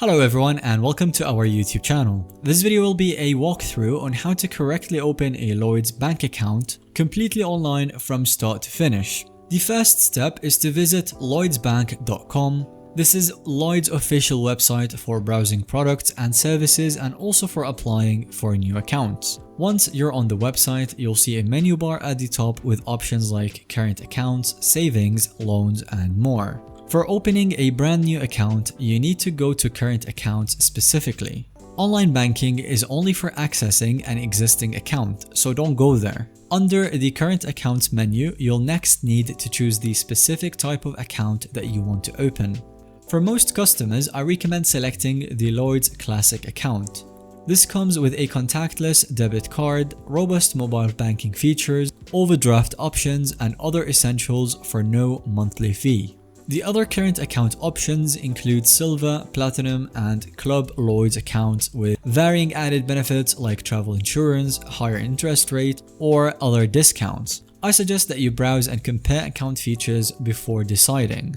Hello everyone and welcome to our YouTube channel. This video will be a walkthrough on how to correctly open a Lloyds bank account completely online from start to finish. The first step is to visit lloydsbank.com. This is Lloyds' official website for browsing products and services and also for applying for new accounts. Once you're on the website, you'll see a menu bar at the top with options like current accounts, savings, loans, and more. For opening a brand new account, you need to go to current accounts specifically. Online banking is only for accessing an existing account, so don't go there. Under the current accounts menu, you'll next need to choose the specific type of account that you want to open. For most customers, I recommend selecting the Lloyds Classic account. This comes with a contactless debit card, robust mobile banking features, overdraft options, and other essentials for no monthly fee. The other current account options include Silver, Platinum, and Club Lloyds accounts with varying added benefits like travel insurance, higher interest rate, or other discounts. I suggest that you browse and compare account features before deciding.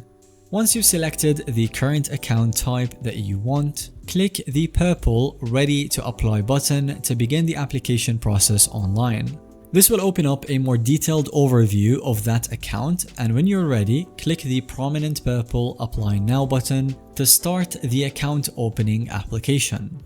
Once you've selected the current account type that you want, click the purple Ready to Apply button to begin the application process online. This will open up a more detailed overview of that account, and when you're ready, click the prominent purple Apply Now button to start the account opening application.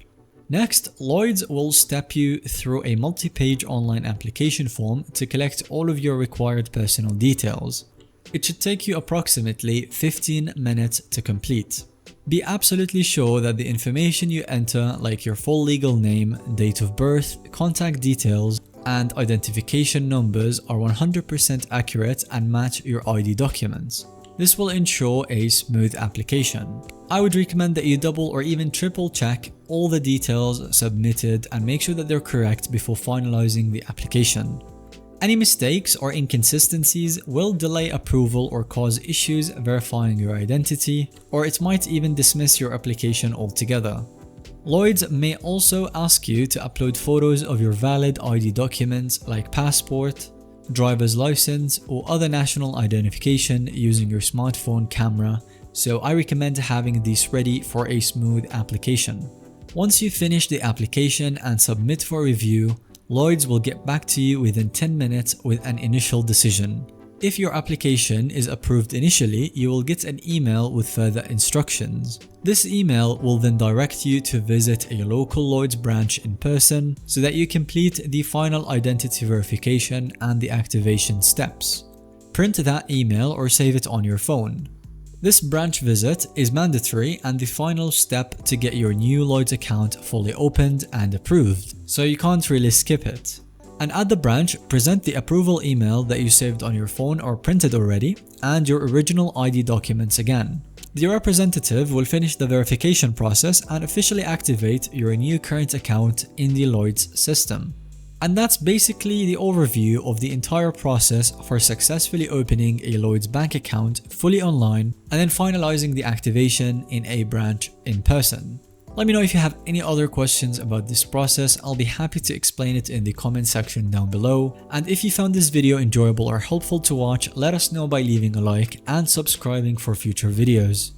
Next, Lloyds will step you through a multi-page online application form to collect all of your required personal details. It should take you approximately 15 minutes to complete. Be absolutely sure that the information you enter, like your full legal name, date of birth, contact details, and identification numbers are 100% accurate and match your ID documents. This will ensure a smooth application. I would recommend that you double or even triple check all the details submitted and make sure that they're correct before finalizing the application. Any mistakes or inconsistencies will delay approval or cause issues verifying your identity, or it might even dismiss your application altogether. Lloyds may also ask you to upload photos of your valid ID documents like passport, driver's license, or other national identification using your smartphone camera, so I recommend having these ready for a smooth application. Once you finish the application and submit for review, Lloyds will get back to you within 10 minutes with an initial decision. If your application is approved initially, you will get an email with further instructions. This email will then direct you to visit a local Lloyds branch in person so that you complete the final identity verification and the activation steps. Print that email or save it on your phone. This branch visit is mandatory and the final step to get your new Lloyds account fully opened and approved, so you can't really skip it. And at the branch, present the approval email that you saved on your phone or printed already, and your original ID documents again. The representative will finish the verification process and officially activate your new current account in the Lloyds system. And that's basically the overview of the entire process for successfully opening a Lloyds bank account fully online and then finalizing the activation in a branch in person. Let me know if you have any other questions about this process. I'll be happy to explain it in the comment section down below. And if you found this video enjoyable or helpful to watch, let us know by leaving a like and subscribing for future videos.